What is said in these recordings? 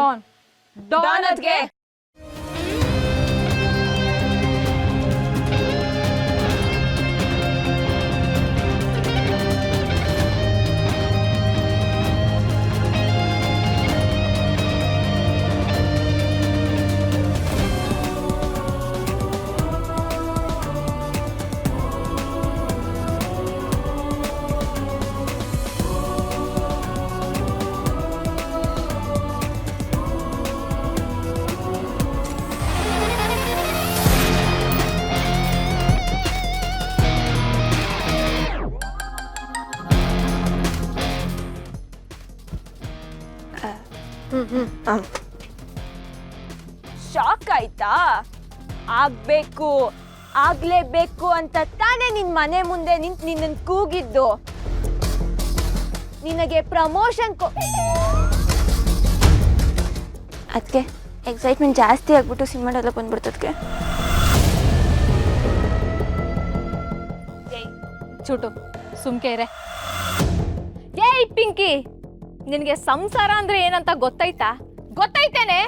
Don Don ಅದ್ಕೆ shock ಆಯ್ತಾ? ಆಗ್ಬೇಕು ಆಗ್ಲೇಬೇಕು ಅಂತ ತಾನೇ ನಿನ್ ಮನೆ ಮುಂದೆ ನಿಂತು ನಿನ್ನ ಕೂಗಿದ್ದು. ನಿನಗೆ ಪ್ರಮೋಷನ್ ಅದಕ್ಕೆ ಎಕ್ಸೈಟ್ಮೆಂಟ್ ಜಾಸ್ತಿ ಆಗ್ಬಿಟ್ಟು ಸಿನಿಮಾ ಡೈಲಾಗ್ ಬಂದ್ಬಿಡ್ತದಕ್ಕೆ. ಚೂಟು ಸುಮ್ಕೆ ಇರೆ. ಏಯ್ ಪಿಂಕಿ, ನಿನಗೆ ಸಂಸಾರ ಅಂದ್ರೆ ಏನಂತ ಗೊತ್ತೈತಾ? ಗೊತ್ತೈತೇನೆ?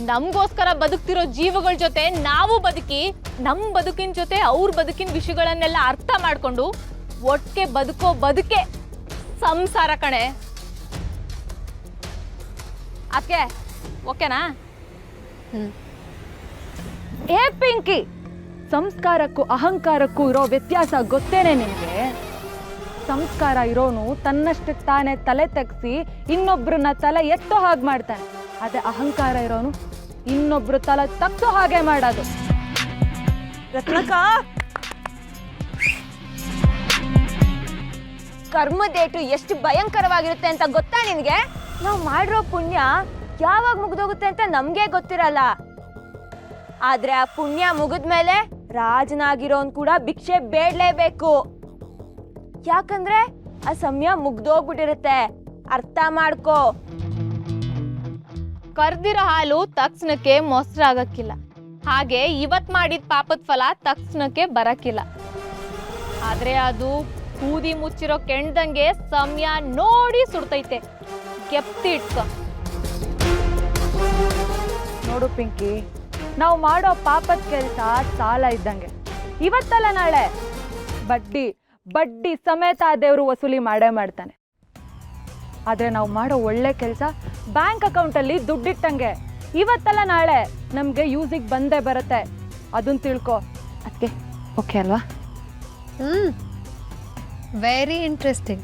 ನಮಗೋಸ್ಕರ ಬದುಕ್ತಿರೋ ಜೀವಗಳ ಜೊತೆ ನಾವು ಬದುಕಿ, ನಮ್ಮ ಬದುಕಿನ ಜೊತೆ ಅವ್ರ ಬದುಕಿನ ವಿಷಯಗಳನ್ನೆಲ್ಲ ಅರ್ಥ ಮಾಡ್ಕೊಂಡು ಒಟ್ಟಿಗೆ ಬದುಕೋ ಬದುಕೆ ಸಂಸಾರ ಕಣೆ. ಅದಕ್ಕೆ ಓಕೆನಾ? ಏ ಪಿಂಕಿ, ಸಂಸ್ಕಾರಕ್ಕೂ ಅಹಂಕಾರಕ್ಕೂ ಇರೋ ವ್ಯತ್ಯಾಸ ಗೊತ್ತೇನೆ ನಿನಗೆ? ಸಂಸ್ಕಾರ ಇರೋನು ತನ್ನಷ್ಟಕ್ಕೆ ತಾನೇ ತಲೆ ತಗ್ಸಿ ಇನ್ನೊಬ್ರನ್ನ ತಲೆ ಎತ್ತೋ ಹಾಗೆ ಮಾಡ್ತಾನೆ. ಅದೇ ಅಹಂಕಾರ ಇರೋನು ಇನ್ನೊಬ್ರು ತಲೆ ತಗ್ಸೋ ಹಾಗೆ ಮಾಡೋದು. ರತ್ನಕ, ಕರ್ಮದೇಟು ಎಷ್ಟು ಭಯಂಕರವಾಗಿರುತ್ತೆ ಅಂತ ಗೊತ್ತಾ ನಿನಗೆ? ನಾವು ಮಾಡಿರೋ ಪುಣ್ಯ ಯಾವಾಗ ಮುಗಿದೋಗುತ್ತೆ ಅಂತ ನಮ್ಗೆ ಗೊತ್ತಿರಲ್ಲ. ಆದ್ರೆ ಆ ಪುಣ್ಯ ಮುಗಿದ್ಮೇಲೆ ರಾಜನಾಗಿರೋನ್ ಕೂಡ ಭಿಕ್ಷೆ ಬೇಡಲೇಬೇಕು. ಯಾಕಂದ್ರೆ ಆ ಸಮಯ ಮುಗ್ದೋಗ್ಬಿಟ್ಟಿರುತ್ತೆ. ಅರ್ಥ ಮಾಡ್ಕೋ. ಕರ್ದಿರೋ ಹಾಲು ತಕ್ಷಣಕ್ಕೆ ಮೊಸರಾಗಕ್ಕಿಲ್ಲ. ಹಾಗೆ ಇವತ್ ಮಾಡಿದ ಪಾಪದ ಫಲ ತಕ್ಷಣಕ್ಕೆ ಬರಕ್ಕಿಲ್ಲ. ಆದ್ರೆ ಅದು ಕೂದಿ ಮುಚ್ಚಿರೋ ಕೆಣ್ದಂಗೆ ಸಮಯ ನೋಡಿ ಸುಡ್ತೈತೆ. ಗೆಪ್ತಿ ಇಟ್ಕೊ. ನೋಡು ಪಿಂಕಿ, ನಾವು ಮಾಡೋ ಪಾಪದ ಕೆಲಸ ಸಾಲ ಇದ್ದಂಗೆ. ಇವತ್ತಲ್ಲ ನಾಳೆ ಬಡ್ಡಿ ಬಡ್ಡಿ ಸಮೇತ ಆ ದೇವರು ವಸೂಲಿ ಮಾಡೇ ಮಾಡ್ತಾನೆ. ಆದರೆ ನಾವು ಮಾಡೋ ಒಳ್ಳೆ ಕೆಲಸ ಬ್ಯಾಂಕ್ ಅಕೌಂಟಲ್ಲಿ ದುಡ್ಡಿಟ್ಟಂಗೆ. ಇವತ್ತಲ್ಲ ನಾಳೆ ನಮಗೆ ಯೂಸಿಗೆ ಬಂದೇ ಬರುತ್ತೆ. ಅದನ್ನ ತಿಳ್ಕೊ. ಅದಕ್ಕೆ ಓಕೆ ಅಲ್ವಾ? Very interesting.